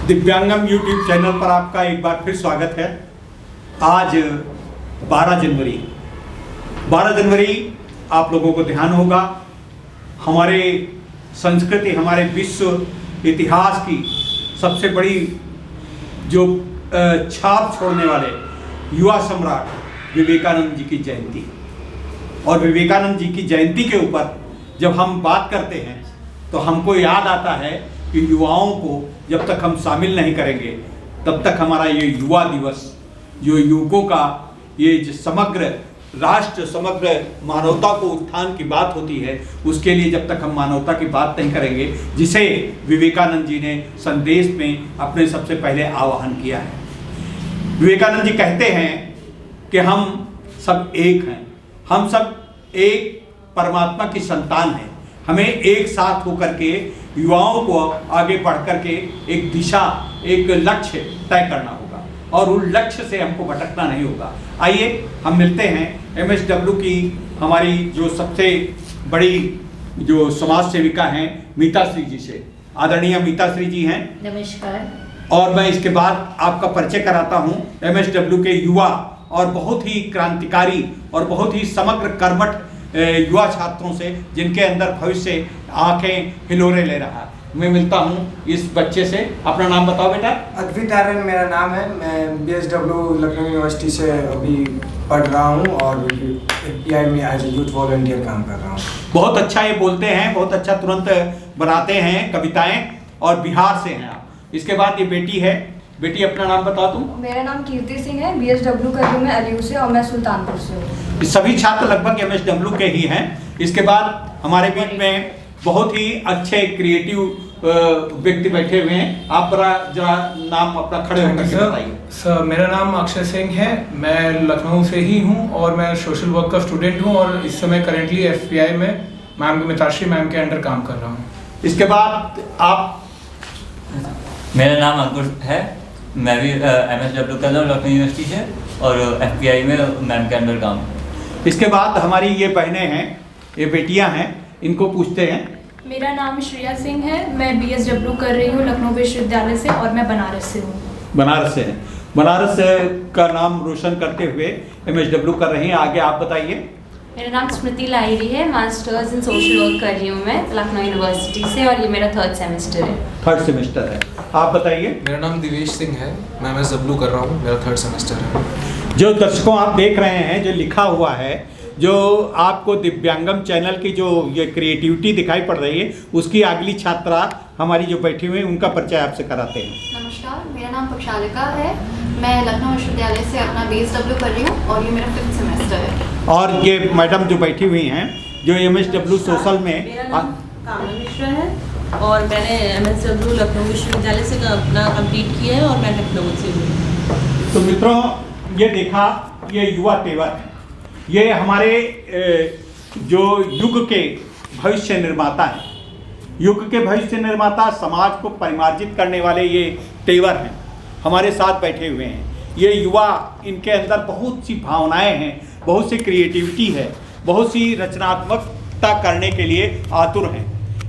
दिव्यांगम YouTube channel पर आपका एक बार फिर स्वागत है। आज 12 जनवरी आप लोगों को ध्यान होगा, हमारे संस्कृति, हमारे विश्व इतिहास की सबसे बड़ी जो छाप छोड़ने वाले युवा सम्राट विवेकानंद जी की जयंती। और विवेकानंद जी की जयंती के ऊपर जब हम बात करते हैं तो हमको याद आता है कि युवाओं को जब तक हम शामिल नहीं करेंगे तब तक हमारा ये युवा दिवस, जो युवकों का ये जो समग्र राष्ट्र, समग्र मानवता को उत्थान की बात होती है, उसके लिए जब तक हम मानवता की बात नहीं करेंगे, जिसे विवेकानंद जी ने संदेश में अपने सबसे पहले आह्वान किया है। विवेकानंद जी कहते हैं कि हम सब एक हैं, हम सब एक परमात्मा की संतान हैं। हमें एक साथ होकर के युवाओं को आगे बढ़ कर के एक दिशा, एक लक्ष्य तय करना होगा और उस लक्ष्य से हमको भटकना नहीं होगा। आइए हम मिलते हैं MSW की हमारी जो सबसे बड़ी जो समाज सेविका हैं मीता श्री जी से। आदरणीय मीता श्री जी हैं, नमस्कार। और मैं इसके बाद आपका परिचय कराता हूं MSW के युवा और बहुत ही क्रांतिकारी और बहुत ही समग्र कर्मठ युवा छात्रों से, जिनके अंदर भविष्य आंखें हिलोरे ले रहा है। मैं मिलता हूं इस बच्चे से। अपना नाम बताओ बेटा। अद्वित आर्यन मेरा नाम है। मैं BSW लखनऊ यूनिवर्सिटी से अभी पढ़ रहा हूं और FPI में एज ए यूथ वॉलंटियर काम कर रहा हूं। बहुत अच्छा ये बोलते हैं, बहुत अच्छा तुरंत बनाते हैं कविताएं, और बिहार से हैं आप। इसके बाद ये बेटी है। बेटी अपना नाम बता दूं। मेरा नाम कीर्ति सिंह है। BSW कर रही हूं मैं अलीऊ से और मैं सुल्तानपुर से हूँ। सभी छात्र लगभग MSW के ही हैं। इसके बाद हमारे बीच में बहुत ही अच्छे क्रिएटिव व्यक्ति बैठे हुए हैं। आप जरा नाम अपना खड़े होकर के बताइए। सर, मेरा नाम अक्षय सिंह है। मैं लखनऊ से ही हूँ और मैं सोशल वर्क का स्टूडेंट हूँ और इस समय करेंटली FPI में मैम मिताश्री मैम के अंडर काम कर रहा हूँ। इसके बाद आप। मेरा नाम अंकुर है। मैं भी MSW कर रहा हूँ लखनऊ यूनिवर्सिटी से और FPI में मैम के अंडर काम। इसके बाद हमारी ये बहनें हैं, ये बेटियां हैं, इनको पूछते हैं। मेरा नाम श्रेया सिंह है। मैं BSW कर रही हूँ लखनऊ विश्वविद्यालय से और मैं बनारस से हूँ। बनारस से हैं। बनारस का नाम रोशन करते हुए MSW कर रही हैं। आगे आप बताइए। मेरा नाम स्मृति लाहिरी है। मास्टर्स इन सोशल वर्क कर रही हूँ मैं लखनऊ यूनिवर्सिटी से और ये मेरा 3rd सेमेस्टर है। 3rd सेमेस्टर है। आप बताइए। मेरा नाम दिवेश सिंह है। मैं MSW कर रहा हूँ, मेरा 3rd सेमेस्टर है। जो दर्शकों आप देख रहे हैं, जो लिखा हुआ है, जो आपको दिव्यांगम चैनल की जो ये क्रिएटिविटी दिखाई पड़ रही है, उसकी अगली छात्रा हमारी जो बैठी हुई है, उनका परिचय आपसे कराते हैं। नमस्कार, मेरा नाम प्रक्षालिका है। मैं लखनऊ विश्वविद्यालय से अपना BSW कर रही हूँ और ये मेरा 5th सेमेस्टर है। और ये मैडम जो बैठी हुई हैं, जो MSW सोशल में। मेरा नाम कामना मिश्रा है और मैंने MSW लखनऊ विश्वविद्यालय से अपना कंप्लीट किया है और मैं लखनऊ से हूँ। तो मित्रों, ये देखा, ये युवा तेवर है। ये हमारे जो युग के भविष्य निर्माता हैं, युग के भविष्य निर्माता, समाज को परिमार्जित करने वाले ये तेवर हैं, हमारे साथ बैठे हुए हैं। ये युवा, इनके अंदर बहुत सी भावनाएं हैं, बहुत सी क्रिएटिविटी है, बहुत सी रचनात्मकता करने के लिए आतुर हैं।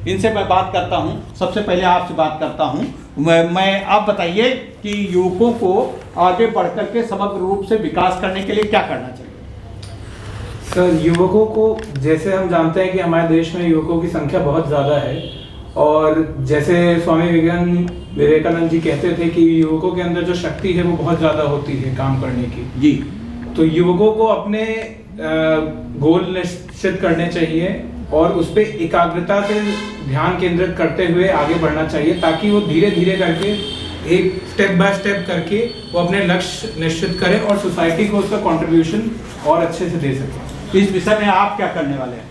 इनसे मैं बात करता हूं। सबसे पहले आपसे बात करता हूं। मैं आप बताइए कि युवकों को आगे बढ़ कर के समग्र रूप से विकास करने के लिए क्या करना चाहिए? सर, युवकों को, जैसे हम जानते हैं कि हमारे देश में युवकों की संख्या बहुत ज़्यादा है और जैसे स्वामी विवेकानंद जी कहते थे कि युवकों के अंदर जो शक्ति है वो बहुत ज़्यादा होती है काम करने की। जी। तो युवकों को अपने गोल निश्चित करने चाहिए और उस पर एकाग्रता से ध्यान केंद्रित करते हुए आगे बढ़ना चाहिए, ताकि वो धीरे धीरे करके, एक स्टेप बाय स्टेप करके वो अपने लक्ष्य निश्चित करें और सोसाइटी को उसका कंट्रीब्यूशन और अच्छे से दे सकें। इस विषय में आप क्या करने वाले हैं?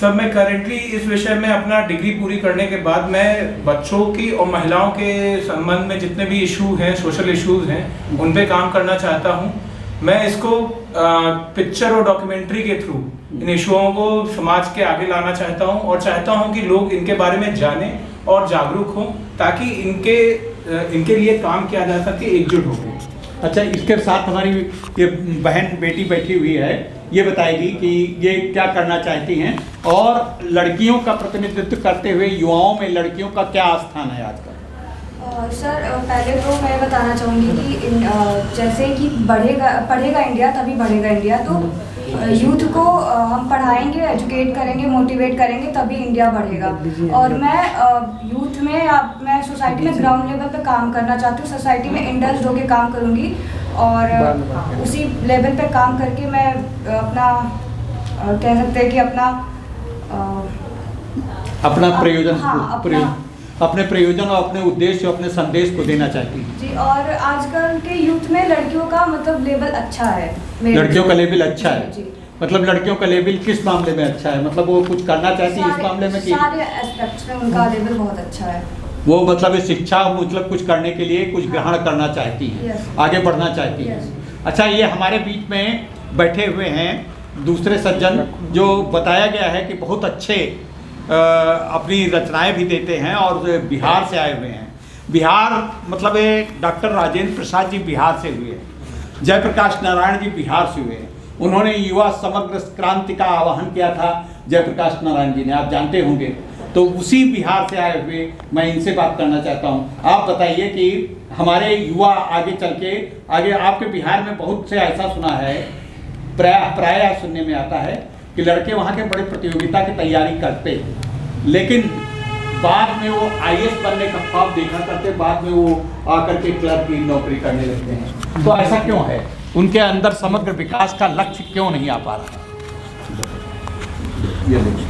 सर, मैं करेंटली इस विषय में अपना डिग्री पूरी करने के बाद मैं बच्चों की और महिलाओं के संबंध में जितने भी इशू हैं, सोशल इश्यूज हैं, उन पे काम करना चाहता हूँ। मैं इसको पिक्चर और डॉक्यूमेंट्री के थ्रू इन इशुओं को समाज के आगे लाना चाहता हूँ और चाहता हूँ कि लोग इनके बारे में जानें और जागरूक हों, ताकि इनके लिए काम किया जा सके, एकजुट होकर। अच्छा, इसके साथ हमारी ये बहन बेटी बैठी हुई है, ये बताएगी कि ये क्या करना चाहती हैं और लड़कियों का प्रतिनिधित्व करते हुए युवाओं में लड़कियों का क्या स्थान है आजकल। सर पहले तो मैं बताना चाहूँगी कि जैसे कि पढ़ेगा इंडिया तभी बढ़ेगा इंडिया। तो यूथ को हम पढ़ाएंगे, एजुकेट करेंगे, मोटिवेट करेंगे तभी इंडिया बढ़ेगा। और मैं यूथ में मैं सोसाइटी में ग्राउंड लेवल पे काम करना चाहती हूँ। सोसाइटी में इंडल्ज होकर काम करूँगी और उसी लेवल पे काम करके मैं अपना कह सकते हैं कि अपना प्रयोजन हाँ, अपने प्रयोजन और अपने उद्देश्य, अपने संदेश को देना चाहती है जी। और आजकल के यूथ में लड़कियों का मतलब लेवल अच्छा है। लड़कियों का लेवल अच्छा है जी। मतलब लड़कियों का लेवल किस मामले में अच्छा है, मतलब वो कुछ करना चाहती है इस मामले में कि सारे एस्पेक्ट्स में उनका लेवल बहुत अच्छा है। वो मतलब शिक्षा मतलब कुछ करने के लिए कुछ ग्रहण करना चाहती है, आगे बढ़ना चाहती है। अच्छा, ये हमारे बीच में बैठे हुए हैं दूसरे सज्जन जो बताया गया है कि बहुत अच्छे अपनी रचनाएं भी देते हैं और बिहार से आए हुए हैं। बिहार मतलब डॉक्टर राजेंद्र प्रसाद जी बिहार से हुए हैं, जयप्रकाश नारायण जी बिहार से हुए हैं। उन्होंने युवा समग्र क्रांति का आह्वान किया था जयप्रकाश नारायण जी ने, आप जानते होंगे। तो उसी बिहार से आए हुए मैं इनसे बात करना चाहता हूँ। आप बताइए कि हमारे युवा आगे चल के आगे आपके बिहार में बहुत से ऐसा सुना है, प्राय सुनने में आता है कि लड़के वहाँ के बड़े प्रतियोगिता की तैयारी करते लेकिन बाद में वो IAS बनने का ख्वाब देखा करते, बाद में वो आकर के क्लर्क की नौकरी करने लगते हैं। तो ऐसा क्यों है, उनके अंदर समग्र विकास का लक्ष्य क्यों नहीं आ पा रहा? ये देखिए,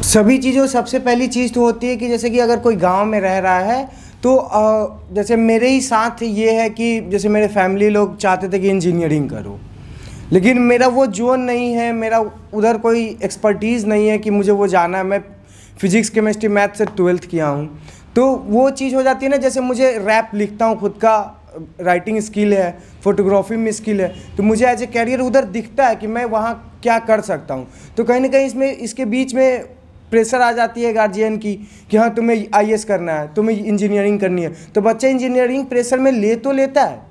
सभी चीज़ों सबसे पहली चीज़ तो होती है कि जैसे कि अगर कोई गांव में रह रहा है तो जैसे मेरे ही साथ ये है कि जैसे मेरे फैमिली लोग चाहते थे कि इंजीनियरिंग करो, लेकिन मेरा वो जोन नहीं है, मेरा उधर कोई एक्सपर्टीज़ नहीं है कि मुझे वो जाना है। मैं फिजिक्स केमिस्ट्री मैथ से 12th किया हूँ, तो वो चीज़ हो जाती है ना। जैसे मुझे रैप लिखता हूँ, खुद का राइटिंग स्किल है, फोटोग्राफी में स्किल है, तो मुझे एज ए कैरियर उधर दिखता है कि मैं वहाँ क्या कर सकता हूँ। तो कहीं ना कहीं इसके बीच में प्रेशर आ जाती है गार्जियन की कि हाँ तुम्हें IAS करना है, तुम्हें इंजीनियरिंग करनी है। तो बच्चा इंजीनियरिंग प्रेशर में ले तो लेता है,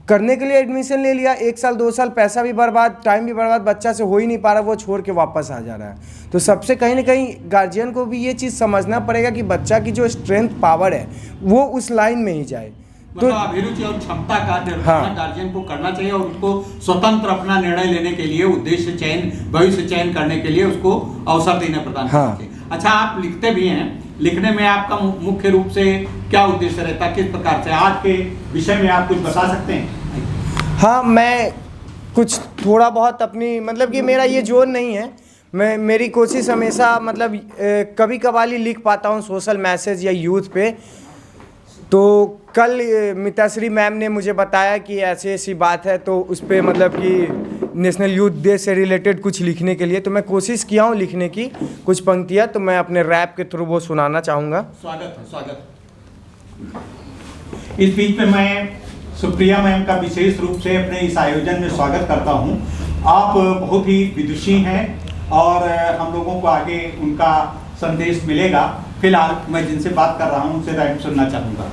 करने के लिए एडमिशन ले लिया, 1 साल 2 साल पैसा भी बर्बाद, टाइम भी बर्बाद, बच्चा से हो ही नहीं पा रहा, वो छोड़ के वापस आ जा रहा है। तो सबसे कहीं ना कहीं गार्जियन को भी ये चीज़ समझना पड़ेगा कि बच्चा की जो स्ट्रेंथ पावर है वो उस लाइन में ही जाए। तो अभिरुचि और क्षमता का निर्धारण गार्जियन को करना चाहिए और उसको स्वतंत्र अपना निर्णय लेने के लिए, उद्देश्य चयन, भविष्य चयन करने के लिए उसको अवसर देना प्रदान करना चाहिए। अच्छा, आप लिखते भी हैं, लिखने में आपका मुख्य रूप से क्या उद्देश्य रहता है, किस प्रकार से आज के विषय में आप कुछ बता सकते हैं? हाँ, मैं कुछ थोड़ा बहुत अपनी मतलब कि मेरा ये जोन नहीं है, मेरी कोशिश हमेशा मतलब कभी कभार ही लिख पाता हूँ सोशल मैसेज या यूथ पे। तो कल मिताश्री मैम ने मुझे बताया कि ऐसी बात है, तो उस पर मतलब कि नेशनल यूथ डे से रिलेटेड कुछ लिखने के लिए, तो मैं कोशिश किया हूँ लिखने की कुछ पंक्तियाँ, तो मैं अपने रैप के थ्रू वो सुनाना चाहूँगा। स्वागत है, स्वागत। इस बीच में मैं सुप्रिया मैम का विशेष रूप से अपने इस आयोजन में स्वागत करता हूँ। आप बहुत ही विदुषी हैं और हम लोगों को आगे उनका संदेश मिलेगा। फिलहाल मैं जिनसे बात कर रहा हूँ उनसे राइम सुनना चाहूँगा।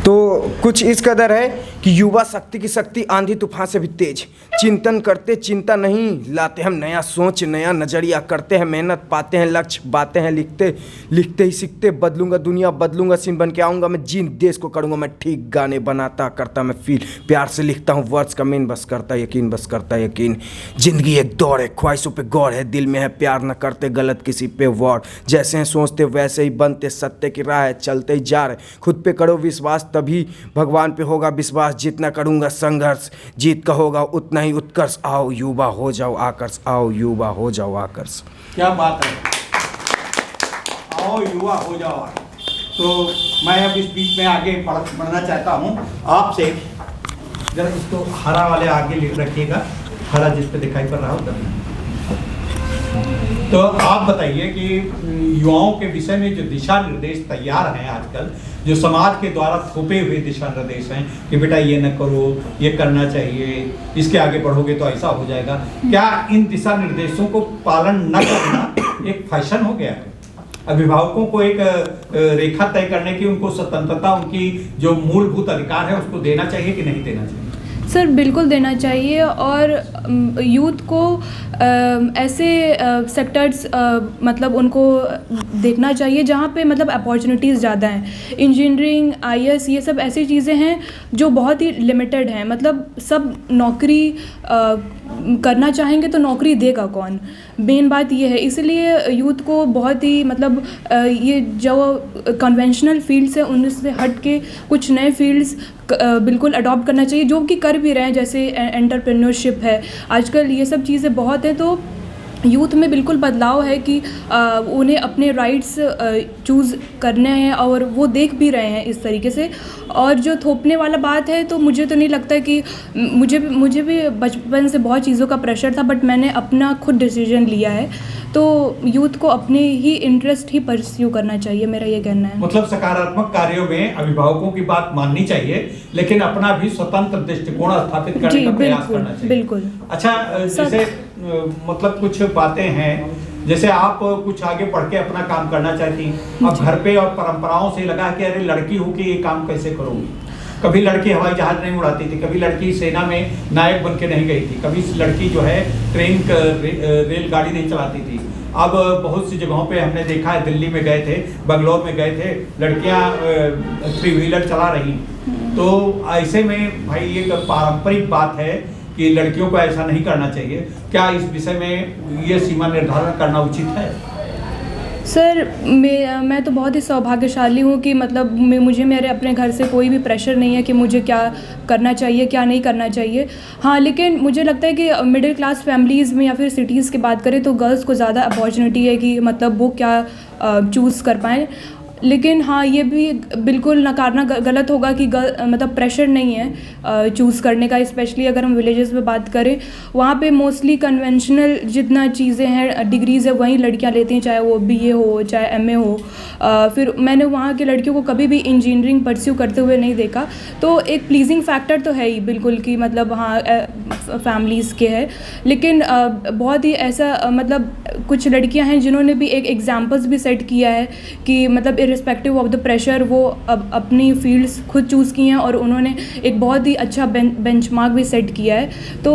तो कुछ इस कदर है कि युवा शक्ति की शक्ति आंधी तूफान से भी तेज, चिंतन करते चिंता नहीं, लाते हम नया सोच नया नजरिया, करते हैं मेहनत पाते हैं लक्ष्य, बातें हैं लिखते लिखते ही सीखते, बदलूंगा दुनिया बदलूंगा सीन बन के आऊँगा मैं, जीन देश को करूँगा मैं ठीक, गाने बनाता करता मैं फील, प्यार से लिखता हूँ वर्ड्स का मीन, बस करता यकीन बस करता यकीन, जिंदगी एक दौड़ है ख्वाहिशों पे गौर है, दिल में है प्यार न करते गलत किसी पे वॉर, जैसे हैं सोचते वैसे ही बनते, सत्य की राह है चलते ही जा रहे, खुद पे करो विश्वास तभी भगवान पे होगा विश्वास, जितना करूंगा संघर्ष जीत का होगा उतना ही उत्कर्ष, आओ युवा हो जाओ आकर्ष, आओ युवा हो जाओ आकर्ष। क्या बात है, आओ युवा हो जाओ। तो मैं अब इस बीच में आगे बढ़ना चाहता हूँ आपसे, जरा इसको हरा वाले आगे लिख रखिएगा, हरा जिस पे दिखाई पड़ रहा हो। तो आप बताइए कि युवाओं के विषय में जो दिशा निर्देश तैयार हैं आजकल, जो समाज के द्वारा थोपे हुए दिशा निर्देश हैं कि बेटा ये न करो, ये करना चाहिए, इसके आगे बढ़ोगे तो ऐसा हो जाएगा, क्या इन दिशा निर्देशों को पालन न करना एक फैशन हो गया है? अभिभावकों को एक रेखा तय करने की, उनको स्वतंत्रता, उनकी जो मूलभूत अधिकार है उसको देना चाहिए कि नहीं देना चाहिए? सर बिल्कुल देना चाहिए, और यूथ को ऐसे सेक्टर्स मतलब उनको देखना चाहिए जहाँ पे मतलब अपॉर्चुनिटीज़ ज़्यादा हैं। इंजीनियरिंग, आईएएस, ये सब ऐसी चीज़ें हैं जो बहुत ही लिमिटेड हैं। मतलब सब नौकरी करना चाहेंगे तो नौकरी देगा कौन, मेन बात ये है। इसलिए यूथ को बहुत ही मतलब ये जो कन्वेंशनल फील्ड्स हैं उनसे हट के कुछ नए फील्ड्स बिल्कुल अडॉप्ट करना चाहिए, जो कि कर भी रहे हैं, जैसे एंटरप्रेन्योरशिप है आजकल, ये सब चीज़ें बहुत हैं। तो यूथ में बिल्कुल बदलाव है कि उन्हें अपने राइट्स चूज़ करने हैं, और वो देख भी रहे हैं इस तरीके से। और जो थोपने वाला बात है, तो मुझे तो नहीं लगता कि मुझे भी बचपन से बहुत चीज़ों का प्रेशर था, बट मैंने अपना खुद डिसीजन लिया है। तो यूथ को अपने ही इंटरेस्ट ही परस्यू करना चाहिए, मेरा ये कहना है। मतलब सकारात्मक कार्यों में अभिभावकों की बात माननी चाहिए, लेकिन अपना भी स्वतंत्र दृष्टिकोण स्थापित करने का प्रयास करना चाहिए। बिल्कुल। अच्छा, जैसे मतलब कुछ बातें हैं, जैसे आप कुछ आगे बढ़ के अपना काम करना चाहती, अब घर पे और परंपराओं से लगा कि अरे लड़की हो के ये काम कैसे करूँगी। कभी लड़की हवाई जहाज नहीं उड़ाती थी, कभी लड़की सेना में नायक बन के नहीं गई थी, कभी लड़की जो है ट्रेन रेलगाड़ी नहीं चलाती थी। अब बहुत सी जगहों पे हमने देखा है, दिल्ली में गए थे, बंगलोर में गए थे, लड़कियां 3 व्हीलर चला रही। तो ऐसे में भाई ये पारंपरिक बात है कि लड़कियों को ऐसा नहीं करना चाहिए। क्या इस विषय में ये सीमा निर्धारण करना उचित है? सर मैं तो बहुत ही सौभाग्यशाली हूँ कि मतलब मुझे मेरे अपने घर से कोई भी प्रेशर नहीं है कि मुझे क्या करना चाहिए क्या नहीं करना चाहिए। हाँ, लेकिन मुझे लगता है कि मिडिल क्लास फैमिलीज़ में या फिर सिटीज़ की बात करें तो गर्ल्स को ज़्यादा अपॉर्चुनिटी है कि मतलब वो क्या चूज़ कर पाएँ। लेकिन हाँ, ये भी बिल्कुल नकारना गलत होगा कि मतलब प्रेशर नहीं है चूज़ करने का। स्पेशली अगर हम विलेजेस में बात करें, वहाँ पे मोस्टली कन्वेंशनल जितना चीज़ें हैं, डिग्रीज़ है, वहीं लड़कियाँ लेती हैं, चाहे वो बीए हो चाहे एमए हो। फिर मैंने वहाँ के लड़कियों को कभी भी इंजीनियरिंग परस्यू करते हुए नहीं देखा। तो एक प्लीजिंग फैक्टर तो है ही बिल्कुल कि मतलब हाँ फैमिलीज़ के है। लेकिन बहुत ही ऐसा मतलब कुछ लड़कियां हैं जिन्होंने भी एक एग्जाम्पल्स भी सेट किया है कि मतलब इर्रिस्पेक्टिव ऑफ द प्रेशर वो अब अपनी फील्ड्स खुद चूज़ की हैं और उन्होंने एक बहुत ही अच्छा बेंचमार्क भी सेट किया है। तो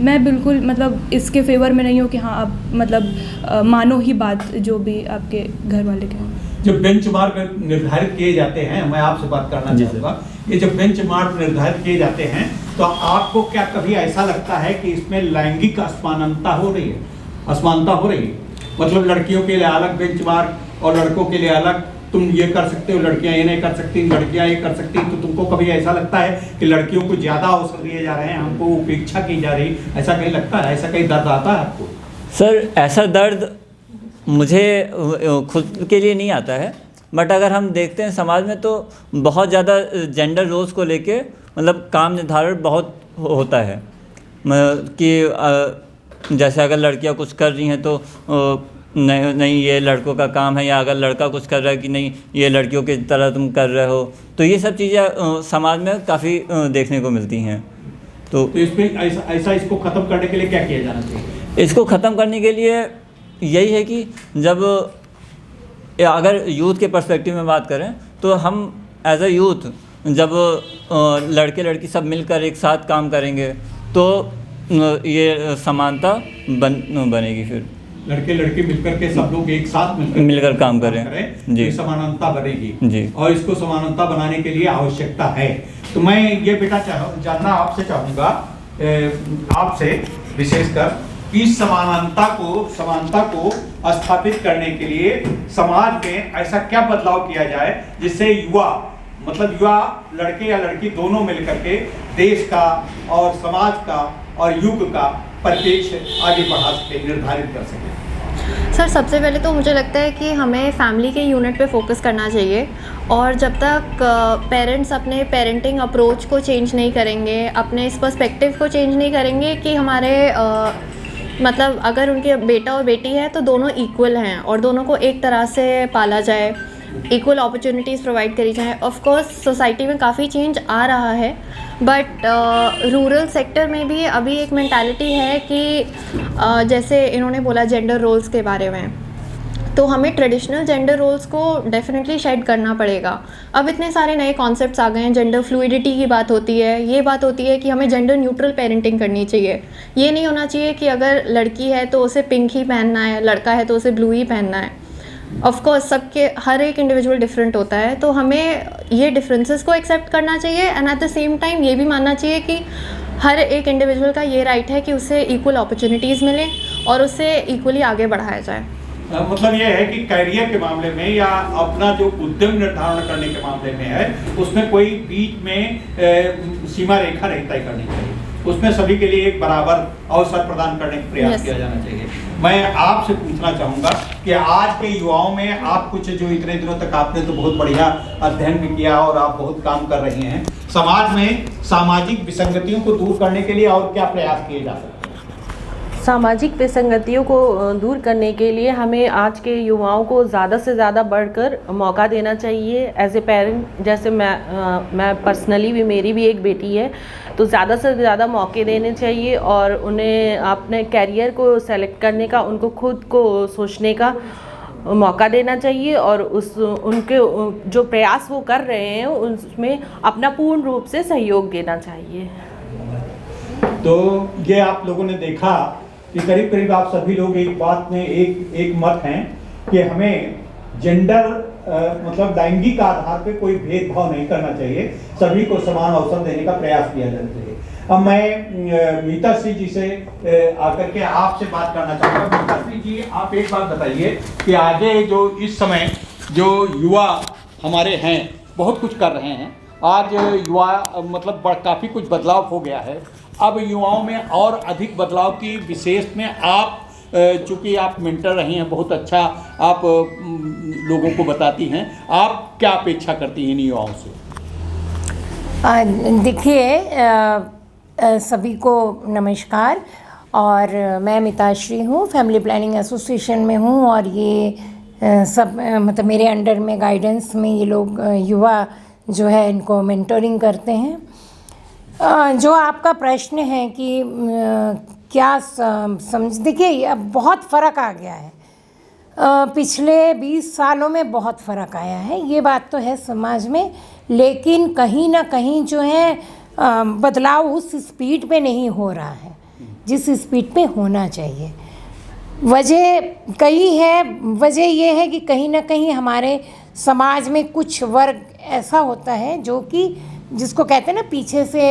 मैं बिल्कुल मतलब इसके फेवर में नहीं हूँ कि हाँ आप मतलब मानो ही बात जो भी आपके घर वाले के। जब बेंचमार्क निर्धारित किए जाते हैं, मैं आपसे बात करना चाहूँगा, ये जब बेंचमार्क निर्धारित किए जाते हैं तो आपको क्या कभी ऐसा लगता है कि इसमें लैंगिक असमानता हो रही है? मतलब लड़कियों के लिए अलग बेंचमार्क और लड़कों के लिए अलग, तुम ये कर सकते हो, लड़कियां ये नहीं कर सकती, लड़कियां ये कर सकती। तो तुमको कभी ऐसा लगता है कि लड़कियों को ज़्यादा अवसर दिए जा रहे हैं, हमको उपेक्षा की जा रही, ऐसा कहीं लगता है? ऐसा कहीं दर्द आता है आपको? सर ऐसा दर्द मुझे खुद के लिए नहीं आता है, बट अगर हम देखते हैं समाज में तो बहुत ज़्यादा जेंडर रोल्स को लेके मतलब काम निर्धारण बहुत होता है कि जैसे अगर लड़कियां कुछ कर रही हैं तो नहीं ये लड़कों का काम है, या अगर लड़का कुछ कर रहा है कि नहीं ये लड़कियों की तरह तुम कर रहे हो। तो ये सब चीज़ें समाज में काफ़ी देखने को मिलती हैं। तो इसमें ऐसा इसको ख़त्म करने के लिए क्या किया जाना चाहिए? इसको ख़त्म करने के लिए यही है कि जब अगर यूथ के पर्सपेक्टिव में बात करें तो हम एज अ यूथ जब लड़के लड़की सब मिलकर एक साथ काम करेंगे तो ये समानता बनेगी। फिर लड़के लड़की मिलकर के सब लोग एक साथ मिलकर काम करें जी, समानता बनेगी जी। और इसको समानता बनाने के लिए आवश्यकता है। तो मैं ये बेटा जानना आपसे चाहूँगा, आपसे विशेषकर कि समानता को स्थापित करने के लिए समाज में ऐसा क्या बदलाव किया जाए जिससे युवा लड़के या लड़की दोनों मिलकर के देश का और समाज का और युग का परिप्रेक्ष्य आगे बढ़ा सके, निर्धारित कर सके। सर सबसे पहले तो मुझे लगता है कि हमें फैमिली के यूनिट पे फोकस करना चाहिए, और जब तक पेरेंट्स अपने पेरेंटिंग अप्रोच को चेंज नहीं करेंगे, अपने इस पर्सपेक्टिव को चेंज नहीं करेंगे कि हमारे मतलब अगर उनके बेटा और बेटी है तो दोनों इक्वल हैं और दोनों को एक तरह से पाला जाए, इक्वल अपॉर्चुनिटीज़ प्रोवाइड करी जाए। ऑफ कोर्स सोसाइटी में काफ़ी चेंज आ रहा है, बट रूरल सेक्टर में भी अभी एक मेंटालिटी है कि जैसे इन्होंने बोला जेंडर रोल्स के बारे में, तो हमें ट्रेडिशनल जेंडर रोल्स को डेफिनेटली शेड करना पड़ेगा। अब इतने सारे नए कॉन्सेप्ट्स आ गए हैं, जेंडर फ्लूइडिटी की बात होती है, ये बात होती है कि हमें जेंडर न्यूट्रल पेरेंटिंग करनी चाहिए। ये नहीं होना चाहिए कि अगर लड़की है तो उसे पिंक ही पहनना है, लड़का है तो उसे ब्लू ही पहनना है। ऑफ कोर्स सबके हर एक इंडिविजुअल डिफरेंट होता है, तो हमें ये डिफरेंसेस को एक्सेप्ट करना चाहिए and at the same time ये भी मानना चाहिए कि हर एक इंडिविजुअल का ये राइट है कि उसे इक्वल अपॉर्चुनिटीज़ मिलें और उसे इक्वली आगे बढ़ाया जाए। मतलब ये है कि कैरियर के मामले में या अपना जो उद्यम निर्धारण करने के मामले में है, उसमें कोई बीच में सीमा रेखा नहीं तय करनी चाहिए, उसमें सभी के लिए एक बराबर अवसर प्रदान करने का प्रयास किया जाना चाहिए। मैं आपसे पूछना चाहूँगा कि आज के युवाओं में आप कुछ जो इतने दिनों तक आपने तो बहुत बढ़िया अध्ययन भी किया और आप बहुत काम कर रही हैं, समाज में सामाजिक विसंगतियों को दूर करने के लिए और क्या प्रयास किए जा सकते हैं? सामाजिक विसंगतियों को दूर करने के लिए हमें आज के युवाओं को ज़्यादा से ज़्यादा बढ़कर मौका देना चाहिए। एज ए पेरेंट, जैसे मैं पर्सनली भी, मेरी भी एक बेटी है, तो ज़्यादा से ज़्यादा मौके देने चाहिए और उन्हें अपने कैरियर को सेलेक्ट करने का, उनको खुद को सोचने का मौका देना चाहिए और उनके जो प्रयास वो कर रहे हैं उसमें अपना पूर्ण रूप से सहयोग देना चाहिए। तो ये आप लोगों ने देखा कि करीब करीब आप सभी लोग एक बात में एक मत हैं कि हमें जेंडर मतलब लैंगिक आधार पे कोई भेदभाव नहीं करना चाहिए, सभी को समान अवसर देने का प्रयास किया जाना चाहिए। अब मैं मीता श्री जी से आकर के आपसे बात करना चाहूँगा। मीता श्री जी, आप एक बात बताइए कि आगे जो इस समय जो युवा हमारे हैं बहुत कुछ कर रहे हैं, आज युवा मतलब काफ़ी कुछ बदलाव हो गया है। अब युवाओं में और अधिक बदलाव की विशेष में आप चूँकि आप मेंटर रही हैं, बहुत अच्छा आप लोगों को बताती हैं, आप क्या अपेक्षा करती हैं इन युवाओं से? देखिए, सभी को नमस्कार। और मैं मिताश्री हूँ, फैमिली प्लानिंग एसोसिएशन में हूँ और ये सब मतलब मेरे अंडर में गाइडेंस में ये लोग युवा जो है इनको मेंटरिंग करते हैं। जो आपका प्रश्न है कि क्या समझ, देखिए अब बहुत फ़र्क आ गया है, पिछले 20 सालों में बहुत फ़र्क आया है, ये बात तो है समाज में, लेकिन कहीं ना कहीं जो है बदलाव उस स्पीड पे नहीं हो रहा है जिस स्पीड पे होना चाहिए। वजह कई है, वजह ये है कि कहीं ना कहीं हमारे समाज में कुछ वर्ग ऐसा होता है जो कि जिसको कहते हैं ना पीछे से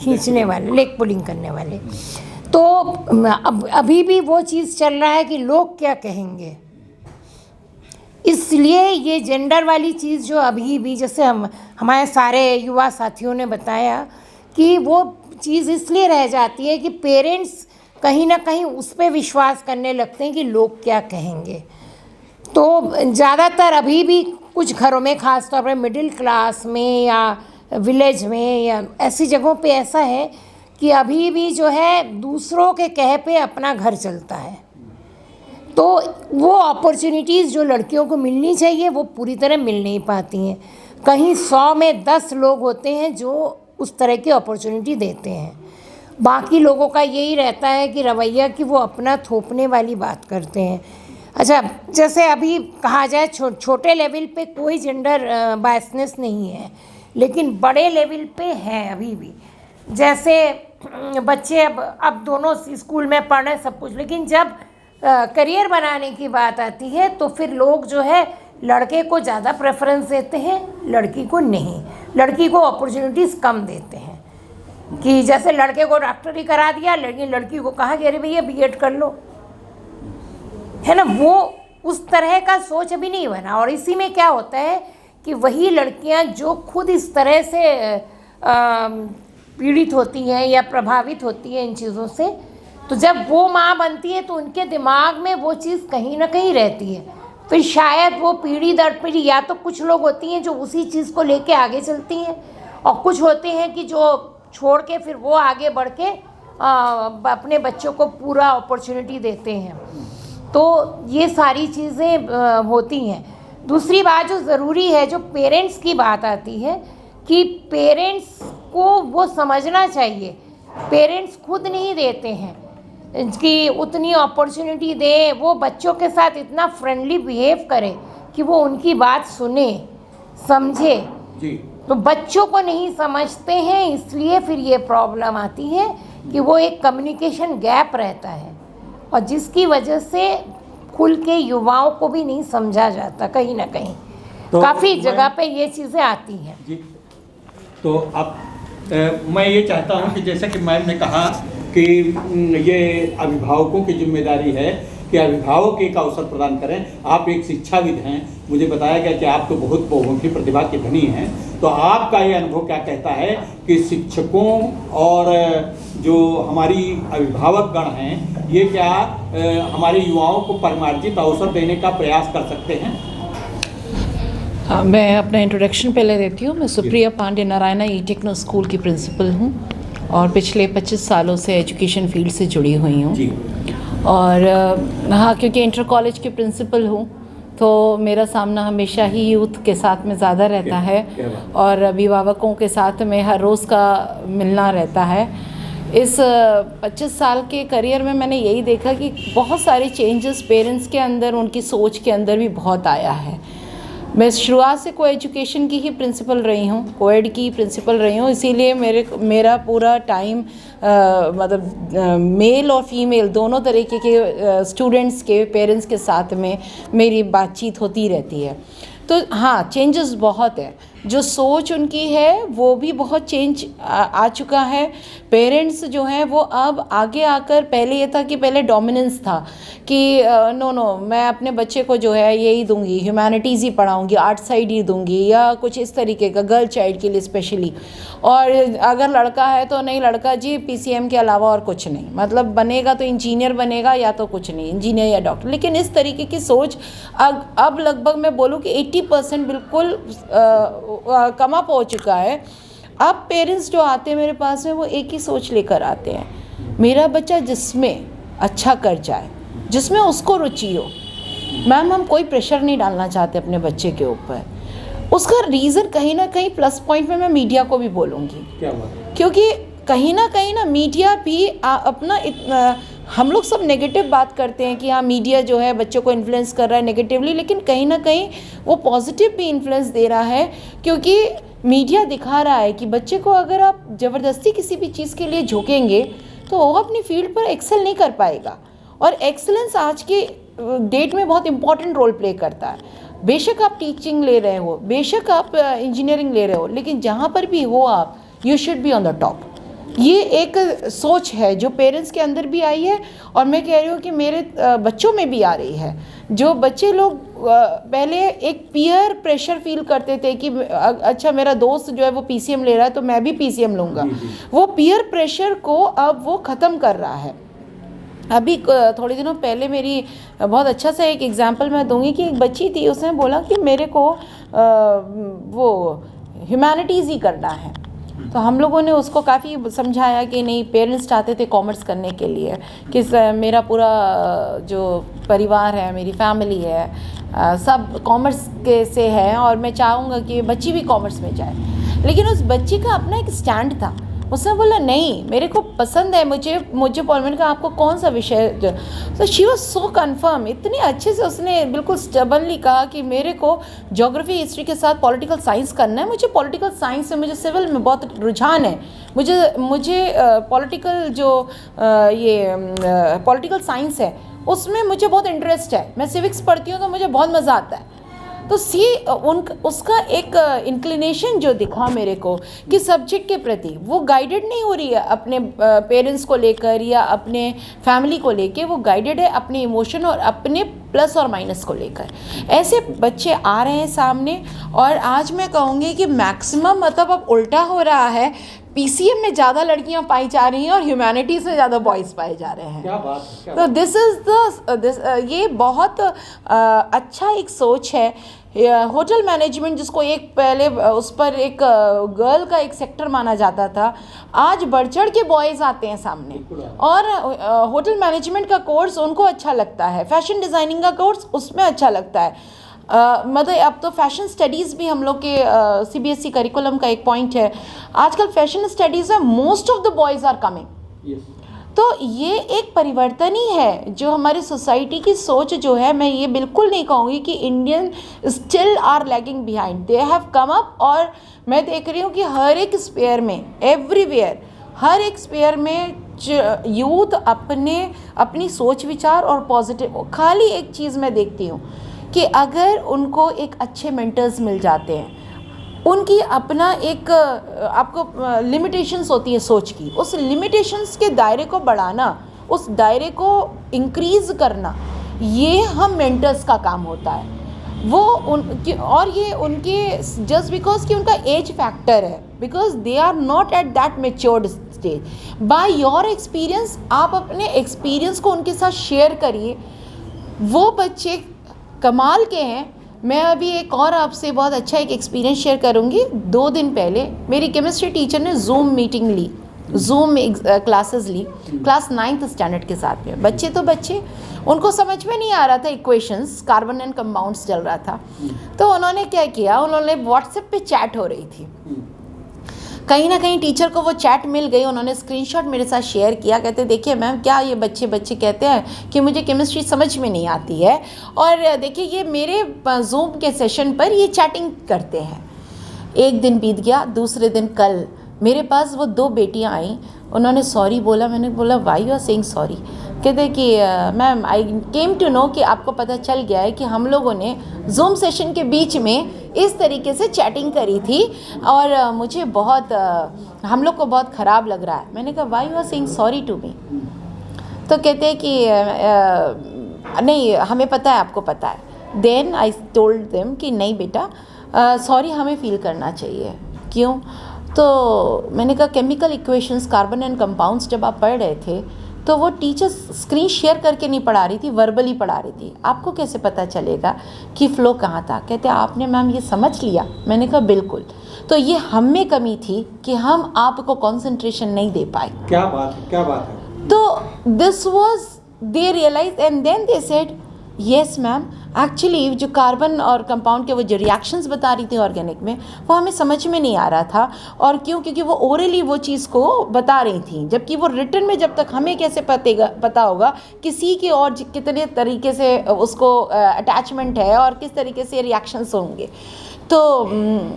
खींचने वाले, लेग पुलिंग करने वाले। तो अब अभी भी वो चीज़ चल रहा है कि लोग क्या कहेंगे, इसलिए ये जेंडर वाली चीज़ जो अभी भी, जैसे हमारे सारे युवा साथियों ने बताया कि वो चीज़ इसलिए रह जाती है कि पेरेंट्स कहीं ना कहीं उस पर विश्वास करने लगते हैं कि लोग क्या कहेंगे। तो ज़्यादातर अभी भी कुछ घरों में, ख़ास तौर पर मिडिल क्लास में या विलेज में या ऐसी जगहों पे ऐसा है कि अभी भी जो है दूसरों के कहे पे अपना घर चलता है। तो वो अपॉर्चुनिटीज़ जो लड़कियों को मिलनी चाहिए वो पूरी तरह मिल नहीं पाती हैं। कहीं 100 में 10 लोग होते हैं जो उस तरह की अपॉर्चुनिटी देते हैं, बाकी लोगों का यही रहता है कि रवैया कि वो अपना थोपने वाली बात करते हैं। अच्छा, जैसे अभी कहा जाए छोटे लेवल पे कोई जेंडर बायसनेस नहीं है, लेकिन बड़े लेवल पे है अभी भी। जैसे बच्चे अब दोनों स्कूल में पढ़ रहे सब कुछ, लेकिन जब करियर बनाने की बात आती है तो फिर लोग जो है लड़के को ज़्यादा प्रेफरेंस देते हैं, लड़की को नहीं। लड़की को अपॉर्चुनिटीज़ कम देते हैं कि जैसे लड़के को डॉक्टरी करा दिया, लड़की को कहा कि अरे भैया बीएड कर लो, है ना। वो उस तरह का सोच अभी नहीं बना। और इसी में क्या होता है कि वही लड़कियां जो खुद इस तरह से पीड़ित होती हैं या प्रभावित होती हैं इन चीज़ों से, तो जब वो माँ बनती है तो उनके दिमाग में वो चीज़ कहीं ना कहीं रहती है। फिर शायद वो पीढ़ी दर पीढ़ी, या तो कुछ लोग होती हैं जो उसी चीज़ को लेके आगे चलती हैं और कुछ होते हैं कि जो छोड़ के फिर वो आगे बढ़ के अपने बच्चों को पूरा अपॉर्चुनिटी देते हैं। तो ये सारी चीज़ें होती हैं। दूसरी बात जो ज़रूरी है, जो पेरेंट्स की बात आती है कि पेरेंट्स को वो समझना चाहिए, पेरेंट्स खुद नहीं देते हैं। कि उतनी अपॉर्चुनिटी दे, वो बच्चों के साथ इतना फ्रेंडली बिहेव करे कि वो उनकी बात सुने समझे। जी। तो बच्चों को नहीं समझते हैं, इसलिए फिर ये प्रॉब्लम आती है कि वो एक कम्युनिकेशन गैप रहता है और जिसकी वजह से खुल के युवाओं को भी नहीं समझा जाता कहीं ना कहीं। तो काफ़ी जगह पे ये चीज़ें आती हैं। जी। तो अब मैं ये चाहता हूँ कि जैसे कि मैम ने कहा कि ये अभिभावकों की जिम्मेदारी है कि अभिभावक एक अवसर प्रदान करें। आप एक शिक्षाविद हैं, मुझे बताया गया कि आप तो बहुत बहुमुखी प्रतिभा के धनी हैं, तो आपका ये अनुभव क्या कहता है कि शिक्षकों और जो हमारी अभिभावक गण हैं ये क्या हमारे युवाओं को परिमार्जित अवसर देने का प्रयास कर सकते हैं? हाँ, मैं अपना इंट्रोडक्शन पहले देती हूँ। मैं सुप्रिया पांडे नारायणा ई टेक्नो स्कूल की प्रिंसिपल हूँ और पिछले 25 सालों से एजुकेशन फील्ड से जुड़ी हुई हूँ। और हाँ, क्योंकि इंटर कॉलेज की प्रिंसिपल हूँ तो मेरा सामना हमेशा ही यूथ के साथ में ज़्यादा रहता है और अभिभावकों के साथ में हर रोज़ का मिलना रहता है। इस 25 साल के करियर में मैंने यही देखा कि बहुत सारे चेंजेस पेरेंट्स के अंदर, उनकी सोच के अंदर भी बहुत आया है। मैं शुरुआत से को एजुकेशन की ही प्रिंसिपल रही हूँ, कोएड की प्रिंसिपल रही हूँ, इसीलिए मेरा पूरा टाइम मतलब मेल और फीमेल दोनों तरीके के स्टूडेंट्स के पेरेंट्स के साथ में मेरी बातचीत होती रहती है। तो हाँ, चेंजेस बहुत है, जो सोच उनकी है वो भी बहुत चेंज आ चुका है। पेरेंट्स जो हैं वो अब आगे आकर, पहले ये था कि पहले डोमिनेंस था कि नो मैं अपने बच्चे को जो है यही दूंगी, ह्यूमैनिटीज़ ही पढ़ाऊंगी, आर्ट साइड ही दूंगी या कुछ इस तरीके का, गर्ल चाइल्ड के लिए स्पेशली। और अगर लड़का है तो नहीं, लड़का जी पीसीएम के अलावा और कुछ नहीं, मतलब बनेगा तो इंजीनियर बनेगा या तो कुछ नहीं, इंजीनियर या डॉक्टर। लेकिन इस तरीके की सोच अब लगभग मैं बोलूँ कि 80% बिल्कुल कम अप हो चुका है। अब पेरेंट्स जो आते हैं मेरे पास में वो एक ही सोच लेकर आते हैं, मेरा बच्चा जिसमें अच्छा कर जाए, जिसमें उसको रुचि हो। मैम, हम कोई प्रेशर नहीं डालना चाहते अपने बच्चे के ऊपर। उसका रीज़न कहीं ना कहीं प्लस पॉइंट में मैं मीडिया को भी बोलूँगी, क्योंकि कहीं ना मीडिया भी अपना हम लोग सब नेगेटिव बात करते हैं कि हाँ मीडिया जो है बच्चों को इन्फ्लुएंस कर रहा है नेगेटिवली, लेकिन कहीं ना कहीं वो पॉजिटिव भी इन्फ्लुएंस दे रहा है, क्योंकि मीडिया दिखा रहा है कि बच्चे को अगर आप ज़बरदस्ती किसी भी चीज़ के लिए झोंकेंगे तो वो अपनी फील्ड पर एक्सेल नहीं कर पाएगा। और एक्सेलेंस आज के डेट में बहुत इंपॉर्टेंट रोल प्ले करता है। बेशक आप टीचिंग ले रहे हो, बेशक आप इंजीनियरिंग ले रहे हो, लेकिन जहाँ पर भी हो आप, you should be on the top. ये एक सोच है जो पेरेंट्स के अंदर भी आई है और मैं कह रही हूँ कि मेरे बच्चों में भी आ रही है। जो बच्चे लोग पहले एक पीयर प्रेशर फील करते थे कि अच्छा मेरा दोस्त जो है वो पीसीएम ले रहा है तो मैं भी पीसीएम लूँगा, वो पीयर प्रेशर को अब वो ख़त्म कर रहा है। अभी थोड़े दिनों पहले मेरी बहुत अच्छा सा एक एग्जांपल मैं दूंगी कि एक बच्ची थी, उसने बोला कि मेरे को वो ह्यूमैनिटीज़ ही करना है। तो हम लोगों ने उसको काफ़ी समझाया कि नहीं, पेरेंट्स चाहते थे कॉमर्स करने के लिए कि मेरा पूरा जो परिवार है, मेरी फैमिली है, सब कॉमर्स के से है और मैं चाहूँगा कि बच्ची भी कॉमर्स में जाए। लेकिन उस बच्ची का अपना एक स्टैंड था, उसने बोला नहीं मेरे को पसंद है, मुझे मैंने कहा आपको कौन सा विषय, तो शी वाज सो कन्फर्म, इतने अच्छे से उसने बिल्कुल स्टबनली कहा कि मेरे को ज्योग्राफी हिस्ट्री के साथ पॉलिटिकल साइंस करना है, मुझे पॉलिटिकल साइंस से, मुझे सिविल में बहुत रुझान है, मुझे पॉलिटिकल जो ये पॉलिटिकल साइंस है उसमें मुझे बहुत इंटरेस्ट है, मैं सिविक्स पढ़ती हूँ तो मुझे बहुत मज़ा आता है। तो उसका एक इंक्लिनेशन जो दिखा मेरे को कि सब्जेक्ट के प्रति वो गाइडेड नहीं हो रही है अपने पेरेंट्स को लेकर या अपने फैमिली को लेकर, वो गाइडेड है अपने इमोशन और अपने प्लस और माइनस को लेकर। ऐसे बच्चे आ रहे हैं सामने और आज मैं कहूँगी कि मैक्सिमम मतलब अब उल्टा हो रहा है, पीसीएम में ज़्यादा लड़कियां पाई जा रही हैं और ह्यूमैनिटीज़ में ज़्यादा बॉयज़ पाए जा रहे हैं। क्या बात है, तो दिस इज़ ये बहुत अच्छा एक सोच है। होटल मैनेजमेंट जिसको एक पहले उस पर एक गर्ल का एक सेक्टर माना जाता था, आज बढ़ चढ़ के बॉयज़ आते हैं सामने और होटल मैनेजमेंट का कोर्स उनको अच्छा लगता है, फैशन डिज़ाइनिंग का कोर्स उसमें अच्छा लगता है। मतलब अब तो फैशन स्टडीज़ भी हम लोग के सीबीएसई करिकुलम का एक पॉइंट है। आजकल फैशन स्टडीज़ में most of the boys are coming. तो ये एक परिवर्तन ही है जो हमारी सोसाइटी की सोच जो है, मैं ये बिल्कुल नहीं कहूँगी कि Indian still are lagging behind, they have come up. और मैं देख रही हूँ कि हर एक स्पेयर में, एवरीवेयर, हर एक स्पेयर में यूथ अपनी सोच विचार और पॉजिटिव, खाली एक चीज़ मैं देखती हूँ कि अगर उनको एक अच्छे मेंटर्स मिल जाते हैं, उनकी अपना एक आपको लिमिटेशंस होती है सोच की, उस लिमिटेशंस के दायरे को बढ़ाना, उस दायरे को इंक्रीज़ करना, ये हम मेंटर्स का काम होता है। वो और ये उनके जस्ट बिकॉज कि उनका एज फैक्टर है, because they are not at that matured stage. By your experience, आप अपने एक्सपीरियंस को उनके साथ शेयर करिए। वो बच्चे कमाल के हैं। मैं अभी एक और आपसे बहुत अच्छा एक एक्सपीरियंस शेयर करूंगी। 2 दिन पहले मेरी केमिस्ट्री टीचर ने जूम मीटिंग ली, जूम क्लासेस ली, क्लास 9th स्टैंडर्ड के साथ में। बच्चे तो बच्चे, उनको समझ में नहीं आ रहा था इक्वेशंस, कार्बन एंड कंपाउंड्स चल रहा था। तो उन्होंने क्या किया, उन्होंने व्हाट्सएप पे चैट हो रही थी, कहीं ना कहीं टीचर को वो चैट मिल गई, उन्होंने स्क्रीनशॉट मेरे साथ शेयर किया। कहते देखिए मैम, क्या ये बच्चे कहते हैं कि मुझे केमिस्ट्री समझ में नहीं आती है, और देखिए ये मेरे जूम के सेशन पर ये चैटिंग करते हैं। एक दिन बीत गया, दूसरे दिन कल मेरे पास वो 2 बेटियां आई, उन्होंने सॉरी बोला। मैंने बोला why you are saying sorry? कहते कि ma'am I came to know कि आपको पता चल गया है कि हम लोगों ने जूम सेशन के बीच में इस तरीके से चैटिंग करी थी और मुझे बहुत हम लोग को बहुत ख़राब लग रहा है। मैंने कहा why you are saying sorry to me? तो कहते हैं कि नहीं हमें पता है, आपको पता है। देन आई टोल्ड देम कि नहीं बेटा, सॉरी हमें फील करना चाहिए। क्यों? तो मैंने कहा chemical equations, carbon and compounds जब आप पढ़ रहे थे तो वो टीचर स्क्रीन शेयर करके नहीं पढ़ा रही थी, वर्बली पढ़ा रही थी। आपको कैसे पता चलेगा कि फ़्लो कहाँ था? कहते आपने मैम ये समझ लिया? मैंने कहा बिल्कुल। तो ये हम में कमी थी कि हम आपको कंसंट्रेशन नहीं दे पाए। क्या बात है। तो this was they realise and then they said yes ma'am, actually जो कार्बन और कंपाउंड के वो जो रिएक्शंस बता रही थी ऑर्गेनिक में, वो हमें समझ में नहीं आ रहा था। और क्यों? क्योंकि वो ओरली वो चीज़ को बता रही थी, जबकि वो रिटन में जब तक हमें कैसे पता होगा किसी के और कितने तरीके से उसको अटैचमेंट है और किस तरीके से रिएक्शंस होंगे। तो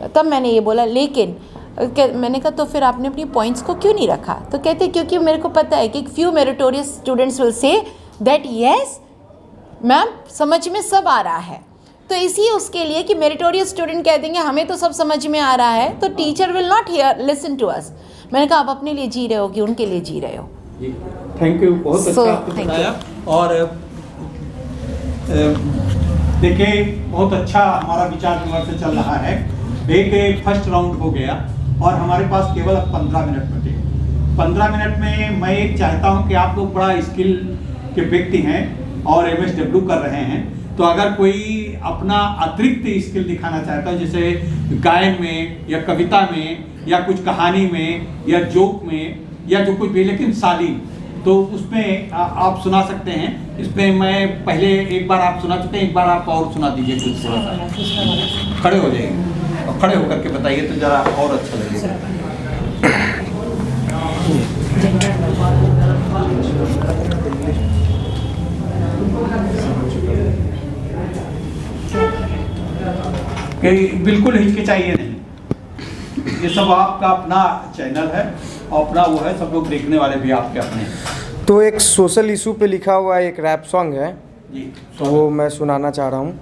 तब मैंने ये बोला, लेकिन मैंने कहा तो फिर आपने अपनी पॉइंट्स को क्यों नहीं रखा? तो कहते क्योंकि मेरे को पता है कि few meritorious students will say that yes ma'am समझ में सब आ रहा है। तो इसी उसके लिए कि मेरिटोरियस स्टूडेंट कह देंगे हमें तो सब समझ में आ रहा है, तो teacher will not hear listen to us. मैंने कहा आप अपने लिए जी रहे हो कि उनके लिए जी रहे हो? थैंक यू, बहुत अच्छा आपने बताया। और देखिए बहुत अच्छा हमारा विचार विमर्श चल रहा है। एक फर्स्ट राउंड हो गया और हमारे पास केवल 15 मिनट बचे। 15 मिनट में मैं एक चाहता हूं कि आप लोग बड़ा स्किल के व्यक्ति हैं और MSW कर रहे हैं, तो अगर कोई अपना अतिरिक्त स्किल दिखाना चाहता है, जैसे गायन में या कविता में या कुछ कहानी में या जोक में या जो कुछ भी, लेकिन शालीन, तो उसमें आप सुना सकते हैं। इसमें मैं पहले एक बार आप सुना चुके हैं, एक बार आप और सुना दीजिए कुछ थोड़ा सा। खड़े हो जाइए और खड़े होकर के बताइए तो ज़रा और अच्छा लगेगा। कि बिल्कुल हिचकिचाइए नहीं, ये सब आपका अपना चैनल है और अपना वो है, सब लोग देखने वाले भी आपके अपने हैं। तो एक सोशल इशू पे लिखा हुआ एक रैप सॉन्ग है जी, तो वो मैं सुनाना चाह रहा हूँ।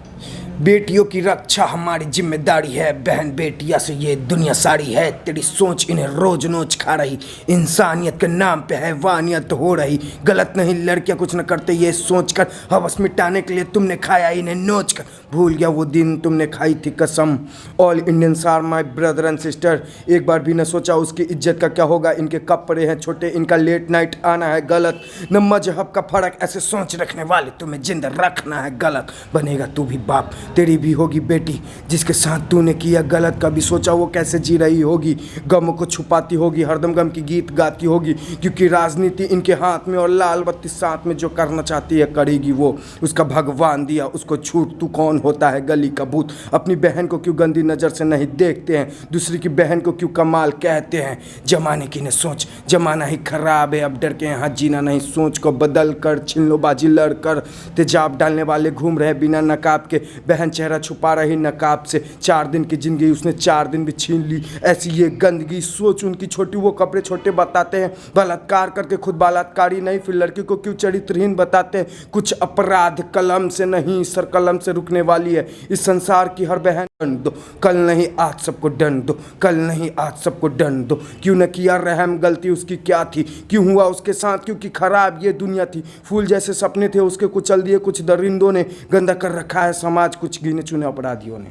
बेटियों की रक्षा हमारी जिम्मेदारी है, बहन बेटिया से ये दुनिया सारी है, तेरी सोच इन्हें रोज नोच खा रही, इंसानियत के नाम पे हैवानियत हो रही, गलत नहीं लड़कियां कुछ न करते ये सोच कर, हवस मिटाने के लिए तुमने खाया इन्हें नोच कर, भूल गया वो दिन तुमने खाई थी कसम, all Indians are my brother and sister, एक बार भी न सोचा उसकी इज्जत का क्या होगा, इनके कब पड़े हैं छोटे, इनका लेट नाइट आना है गलत, न मजहब का फर्क, ऐसे सोच रखने वाले तुम्हें जिंदा रखना है गलत, बनेगा तू भी बाप तेरी भी होगी बेटी जिसके साथ तूने किया गलत, कभी सोचा वो कैसे जी रही होगी, गम को छुपाती होगी, हरदम गम की गीत गाती होगी, क्योंकि राजनीति इनके हाथ में और लाल बत्ती साथ में, जो करना चाहती है करेगी वो, उसका भगवान दिया उसको छूट, तू कौन होता है गली का भूत, अपनी बहन को क्यों गंदी नज़र से नहीं देखते हैं, दूसरी की बहन को क्यों कमाल कहते हैं, जमाने की न सोच, जमाना ही खराब है, अब डर के यहाँ जीना नहीं, सोच को बदल कर, छीन लो बाजी लड़ कर, तेजाब डालने वाले घूम रहे बिना नकाब के, बहन चेहरा छुपा रही नकाब से, 4 दिन की जिंदगी उसने 4 दिन भी छीन ली, ऐसी ये गंदगी, सोच उनकी छोटी, वो कपड़े छोटे बताते हैं, बलात्कार करके खुद बलात्कारी नहीं, फिर लड़की को क्यों चरित्रहीन बताते हैं, कुछ अपराध कलम से नहीं सर कलम से रुकने वाली है, इस संसार की हर बहन दंड दो, कल नहीं आज सबको दंड दो, कल नहीं आज सबको दंड दो, क्यों न किया रहम, गलती उसकी क्या थी, क्यों हुआ उसके साथ, क्योंकि खराब ये दुनिया थी, फूल जैसे सपने थे उसके कुचल दिए कुछ दरिंदों ने, गंदा कर रखा है समाज कुछ गिने चुने अपराधियों ने।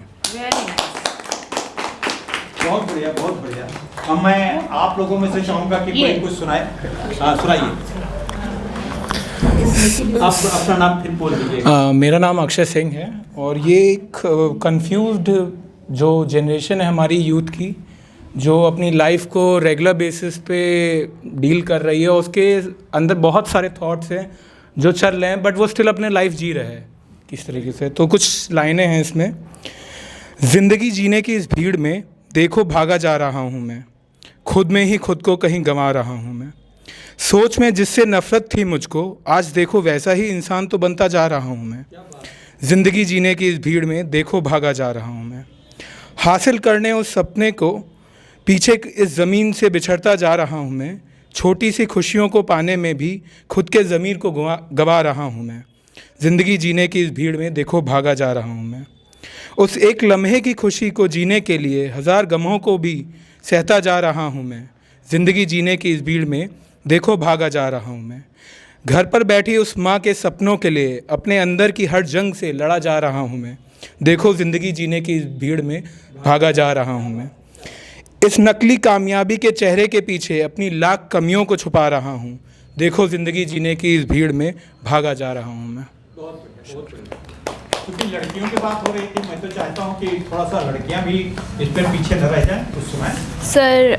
बहुत बढ़िया, बहुत बढ़िया। अब मैं आप लोगों में से चाहूंगा कि कोई कुछ सुनाए। सुनाइए। आप अपना नाम फिर बोल दीजिए। मेरा नाम अक्षय सिंह है और ये एक कंफ्यूज्ड जो जनरेशन है हमारी यूथ की, जो अपनी लाइफ को रेगुलर बेसिस पे डील कर रही है, उसके अंदर बहुत सारे थॉट्स हैं जो चल रहे हैं, बट वो स्टिल अपने लाइफ जी रहे हैं किस तरीके से। तो कुछ लाइनें हैं इसमें। ज़िंदगी जीने की इस भीड़ में देखो भागा जा रहा हूँ मैं, खुद में ही खुद को कहीं गंवा रहा हूँ मैं, सोच में जिससे नफ़रत थी मुझको आज देखो वैसा ही इंसान तो बनता जा रहा हूँ मैं। ज़िंदगी जीने की इस भीड़ में देखो भागा जा रहा हूँ मैं, हासिल करने उस सपने को पीछे इस ज़मीन से बिछड़ता जा रहा हूँ मैं, छोटी सी खुशियों को पाने में भी खुद के ज़मीर को गवा रहा हूँ मैं। ज़िंदगी जीने की इस भीड़ में देखो भागा जा रहा हूँ मैं, उस एक लम्हे की खुशी को जीने के लिए 1000 गमों को भी सहता जा रहा हूँ मैं। ज़िंदगी जीने की इस भीड़ में देखो भागा जा रहा हूँ मैं, घर पर बैठी उस माँ के सपनों के लिए अपने अंदर की हर जंग से लड़ा जा रहा हूँ मैं। देखो ज़िंदगी जीने की इस भीड़ में भागा जा रहा हूँ मैं, इस नकली कामयाबी के चेहरे के पीछे अपनी लाख कमियों को छुपा रहा हूँ। देखो ज़िंदगी जीने की इस भीड़ में भागा जा रहा हूँ मैं। क्योंकि लड़कियों की बात हो रही थी, मैं तो चाहता हूँ कि थोड़ा सा लड़कियाँ भी इस पर पीछे न रह जाएं, कुछ सुनाएं। सर,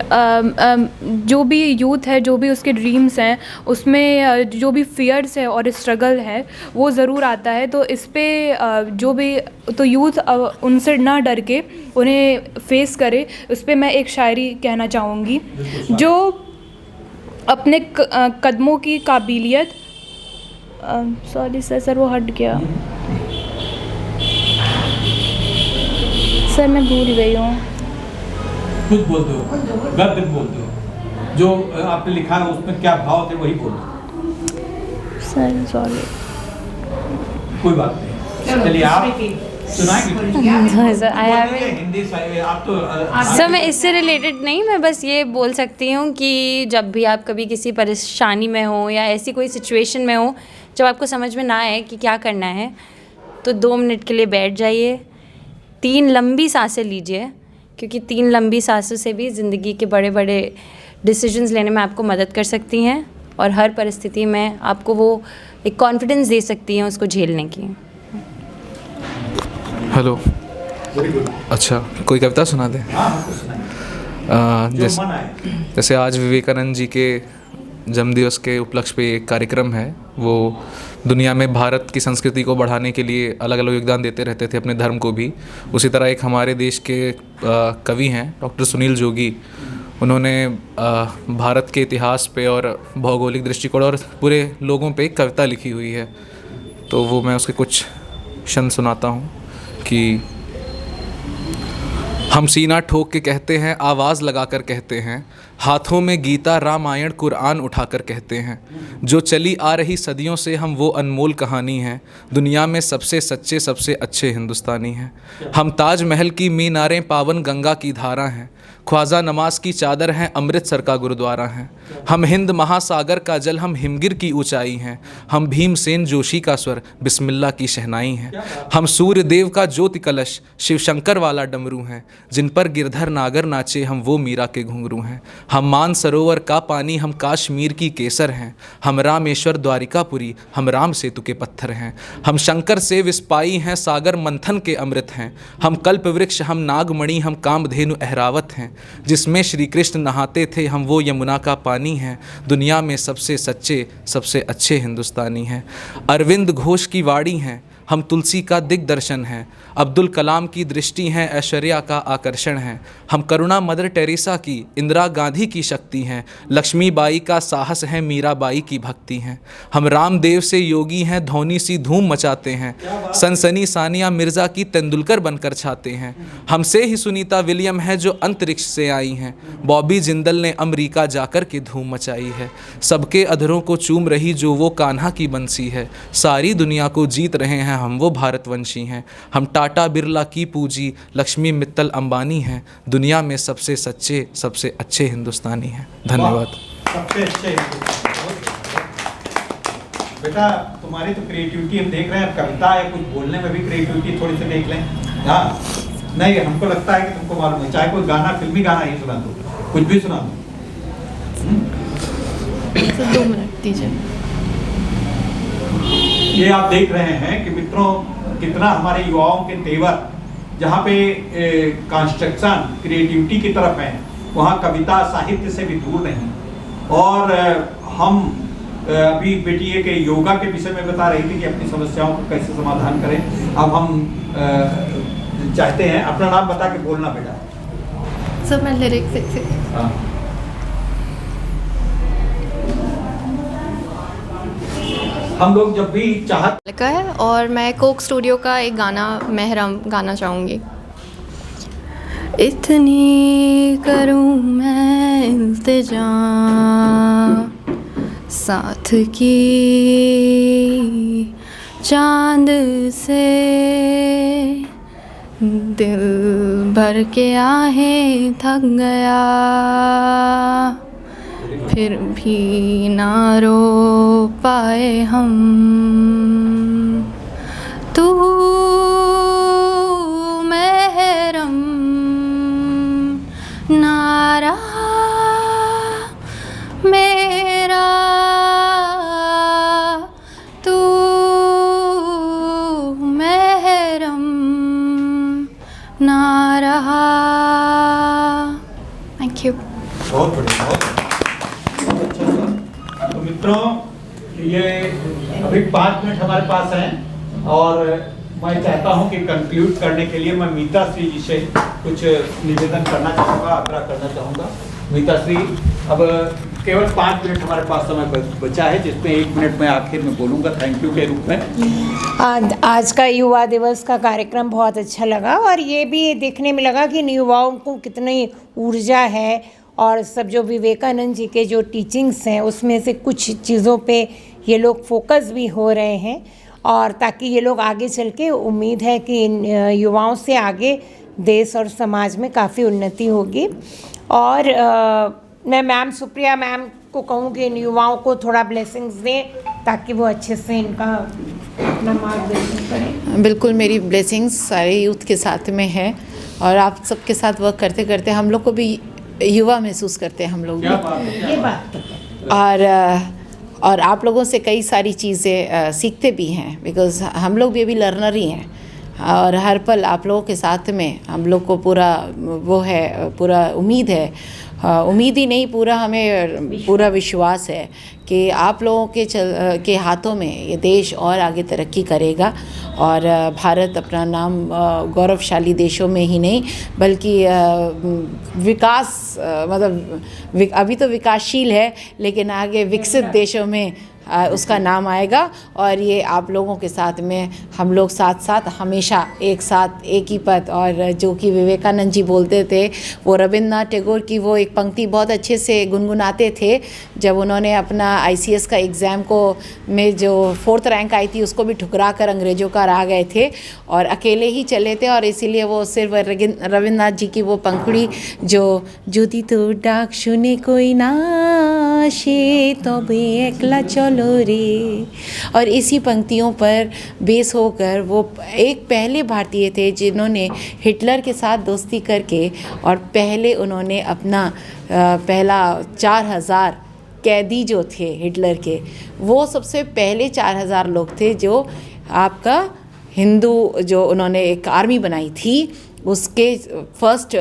जो भी यूथ है, जो भी उसके ड्रीम्स हैं, उसमें जो भी फियर्स है और स्ट्रगल है वो ज़रूर आता है। तो इस पे जो भी तो यूथ उनसे ना डर के उन्हें फेस करे, उस पर मैं एक शायरी कहना चाहूँगी। जो अपने कदमों की काबिलियत, सॉरी सर वो हट गया सर, मैं भूल गई हूँ। खुद बोल दो, गद्य बोल दो, जो आपने लिखा है उसमें क्या भाव थे वही बोलो। सर सॉरी, कोई बात नहीं, चलिए आप सुनाएंगे। सर मैं इससे रिलेटेड नहीं, मैं बस ये बोल सकती हूँ कि जब भी आप कभी किसी परेशानी में हो या ऐसी कोई सिचुएशन में हो जब आपको समझ में ना आए कि क्या करना है, तो 2 मिनट के लिए बैठ जाइए, 3 लंबी सांसें लीजिए, क्योंकि 3 लंबी सांसों से भी ज़िंदगी के बड़े बड़े डिसीजंस लेने में आपको मदद कर सकती हैं और हर परिस्थिति में आपको वो एक कॉन्फिडेंस दे सकती हैं उसको झेलने की। हेलो, अच्छा कोई कविता सुना दे। जैसे आज विवेकानंद जी के जन्मदिवस के उपलक्ष्य पे एक कार्यक्रम है, वो दुनिया में भारत की संस्कृति को बढ़ाने के लिए अलग अलग योगदान देते रहते थे, अपने धर्म को भी। उसी तरह एक हमारे देश के कवि हैं डॉक्टर सुनील जोगी, उन्होंने भारत के इतिहास पे और भौगोलिक दृष्टिकोण और पूरे लोगों पे एक कविता लिखी हुई है, तो वो मैं उसके कुछ छंद सुनाता हूँ कि हम सीना ठोक के कहते हैं, आवाज़ लगाकर कहते हैं, हाथों में गीता रामायण कुरान उठाकर कहते हैं, जो चली आ रही सदियों से हम वो अनमोल कहानी हैं, दुनिया में सबसे सच्चे सबसे अच्छे हिंदुस्तानी हैं। हम ताजमहल की मीनारें पावन गंगा की धारा हैं, ख्वाजा नमाज की चादर हैं, अमृतसर का गुरुद्वारा हैं। हम हिंद महासागर का जल, हम हिमगिर की ऊंचाई हैं, हम भीमसेन जोशी का स्वर, बिस्मिल्लाह की शहनाई हैं। हम सूर्य देव का ज्योति कलश, शिव शंकर वाला डमरू हैं, जिन पर गिरधर नागर नाचे हम वो मीरा के घुंघरू हैं। हम मानसरोवर का पानी, हम कश्मीर की केसर हैं, हम रामेश्वर द्वारिकापुरी, हम राम सेतु के पत्थर हैं, हम शंकर से विस्पाई हैं, सागर मंथन के अमृत हैं, हम कल्प वृक्ष, हम नागमणि, हम कामधेनु अहरावत हैं, जिसमें श्री कृष्ण नहाते थे, हम वो यमुना का पानी हैं, दुनिया में सबसे सच्चे सबसे अच्छे हिंदुस्तानी हैं। अरविंद घोष की वाणी हैं, हम तुलसी का दिग्दर्शन हैं, अब्दुल कलाम की दृष्टि हैं, ऐश्वर्या का आकर्षण हैं, हम करुणा मदर टेरेसा की, इंदिरा गांधी की शक्ति हैं, लक्ष्मीबाई का साहस है, मीराबाई की भक्ति हैं, हम रामदेव से योगी हैं, धोनी सी धूम मचाते हैं, सनसनी सानिया मिर्ज़ा की तेंदुलकर बनकर छाते हैं, हमसे ही सुनीता विलियम है जो अंतरिक्ष से आई हैं, बॉबी जिंदल ने अमेरिका जाकर के धूम मचाई है, सबके अधरों को चूम रही जो वो कान्हा की बंसी है, सारी दुनिया को जीत रहे हैं हम वो भारतवंशी हैं, हम टाटा बिरला की पूंजी, लक्ष्मी मित्तल अंबानी हैं, दुनिया में सबसे सच्चे सबसे अच्छे हिंदुस्तानी हैं। धन्यवाद। सबसे अच्छे बेटा, तुम्हारी तो क्रिएटिविटी हम देख रहे हैं, कविता या कुछ बोलने में भी क्रिएटिविटी थोड़ी सी देख लें। हाँ, नहीं हमको लगता है कि तुमको मालूम है, चाहे कोई गाना, फिल्मी गाना ही सुना दो, कुछ भी सुना दो। 2 मिनट दीजिए। ये आप देख रहे हैं कि मित्रों कितना हमारे युवाओं के तेवर जहाँ पे कंस्ट्रक्शन क्रिएटिविटी की तरफ है, वहाँ कविता साहित्य से भी दूर नहीं। और हम अभी बेटी के योगा के विषय में बता रही थी कि अपनी समस्याओं को कैसे समाधान करें। अब हम चाहते हैं, अपना नाम बता के बोलना बेटा। सर मैं लिरिक्स से। हाँ। हम लोग जब भी चाहते का है और मैं कोक स्टूडियो का एक गाना महरम गाना चाहूँगी। इतनी करूँ मैं इल्तिजा साथ की चांद से, दिल भर के आहें थक गया, फिर भी ना रो पाए हम। तू महरम नारा मेरा, तू महरम ना रहा। Thank you. बहुत बढ़िया, बहुत अच्छा। तो मित्रों, ये अभी 5 मिनट हमारे पास हैं और मैं चाहता हूं कि कंक्लूड करने के लिए मैं मीता श्री जी से कुछ निवेदन करना चाहूँगा, आग्रह करना चाहूँगा। मीता श्री, अब केवल 5 मिनट हमारे पास समय बचा है, जिसमें 1 मिनट मैं आखिर में बोलूँगा थैंक यू के रूप में। आज का युवा दिवस का कार्यक्रम बहुत अच्छा लगा और ये भी देखने में लगा कि युवाओं को कितनी ऊर्जा है और सब जो विवेकानंद जी के जो टीचिंग्स हैं उसमें से कुछ चीज़ों पे ये लोग फोकस भी हो रहे हैं और ताकि ये लोग आगे चल के, उम्मीद है कि इन युवाओं से आगे देश और समाज में काफ़ी उन्नति होगी। और मैं मैम सुप्रिया मैम को कहूँ कि इन युवाओं को थोड़ा ब्लेसिंग्स दें ताकि वो अच्छे से इनका अपना मार्गदर्शन करें। बिल्कुल, मेरी ब्लेसिंग्स सारे यूथ के साथ में है और आप सबके साथ वर्क करते करते हम लोग को भी युवा महसूस करते हैं हम लोग भी। ये बात तो और आप लोगों से कई सारी चीज़ें सीखते भी हैं, बिकॉज़ हम लोग भी अभी लर्नर ही हैं और हर पल आप लोगों के साथ में हम लोग को पूरा वो है, पूरा उम्मीद है, उम्मीद ही नहीं, पूरा हमें पूरा विश्वास है कि आप लोगों के हाथों में ये देश और आगे तरक्की करेगा और भारत अपना नाम गौरवशाली देशों में ही नहीं बल्कि विकास मतलब अभी तो विकासशील है लेकिन आगे विकसित देशों में उसका नाम आएगा। और ये आप लोगों के साथ में हम लोग साथ साथ हमेशा एक साथ एक ही पथ, और जो कि विवेकानंद जी बोलते थे, वो रविंद्रनाथ टैगोर की वो एक पंक्ति बहुत अच्छे से गुनगुनाते थे जब उन्होंने अपना ICS का एग्ज़ाम को में जो 4th रैंक आई थी उसको भी ठुकरा कर अंग्रेज़ों का आ गए थे और अकेले ही चले थे और इसीलिए वो सिर्फ रविंद्रनाथ जी की वो पंखुड़ी जो जुदी तो डाक शुने कोई ना आशे तबे एकला चलो रे, और इसी पंक्तियों पर बेस होकर वो एक पहले भारतीय थे जिन्होंने हिटलर के साथ दोस्ती करके और पहले उन्होंने अपना पहला 4000 कैदी जो थे हिटलर के, वो सबसे पहले 4000 लोग थे जो आपका हिंदू जो उन्होंने एक आर्मी बनाई थी उसके फर्स्ट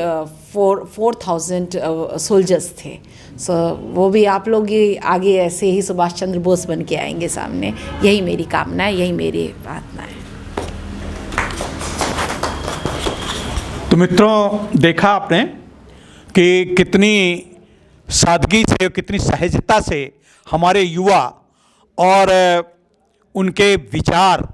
4000 सोल्जर्स थे। सो वो भी आप लोग ही आगे ऐसे ही सुभाष चंद्र बोस बन के आएंगे सामने, यही मेरी कामना है, यही मेरी प्रार्थना है। तो मित्रों, देखा आपने कि कितनी सादगी से, कितनी सहजता से हमारे युवा और उनके विचार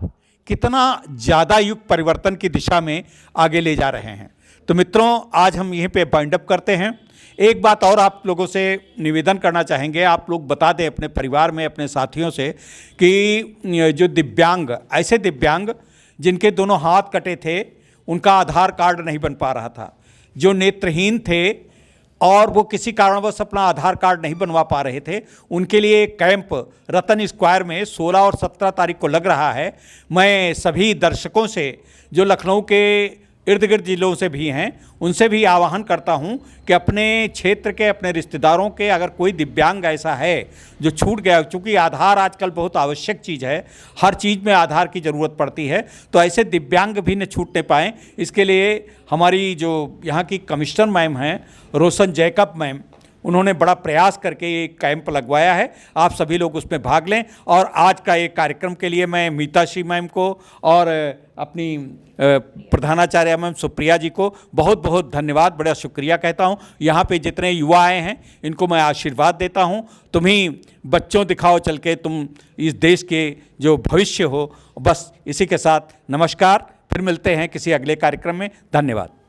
कितना ज़्यादा युग परिवर्तन की दिशा में आगे ले जा रहे हैं। तो मित्रों, आज हम यहीं पे बाइंड अप करते हैं। एक बात और आप लोगों से निवेदन करना चाहेंगे, आप लोग बता दें अपने परिवार में, अपने साथियों से कि जो दिव्यांग, ऐसे दिव्यांग जिनके दोनों हाथ कटे थे, उनका आधार कार्ड नहीं बन पा रहा था, जो नेत्रहीन थे और वो किसी कारणवश अपना आधार कार्ड नहीं बनवा पा रहे थे, उनके लिए एक कैंप रतन स्क्वायर में 16 और 17 तारीख को लग रहा है। मैं सभी दर्शकों से जो लखनऊ के इर्द गिर्द जिलों से भी हैं, उनसे भी आह्वान करता हूं कि अपने क्षेत्र के, अपने रिश्तेदारों के अगर कोई दिव्यांग ऐसा है जो छूट गया, चूँकि आधार आजकल बहुत आवश्यक चीज़ है, हर चीज़ में आधार की ज़रूरत पड़ती है, तो ऐसे दिव्यांग भी न छूटने पाएँ। इसके लिए हमारी जो यहाँ की कमिश्नर मैम हैं, रोशन जैकब मैम, उन्होंने बड़ा प्रयास करके ये कैंप लगवाया है। आप सभी लोग उसमें भाग लें। और आज का ये कार्यक्रम के लिए मैं मीताश्री मैम को और अपनी प्रधानाचार्य मैम सुप्रिया जी को बहुत बहुत धन्यवाद, बड़ा शुक्रिया कहता हूँ। यहाँ पे जितने युवा आए हैं इनको मैं आशीर्वाद देता हूँ। तुम ही बच्चों दिखाओ चल के, तुम इस देश के जो भविष्य हो। बस इसी के साथ नमस्कार, फिर मिलते हैं किसी अगले कार्यक्रम में। धन्यवाद।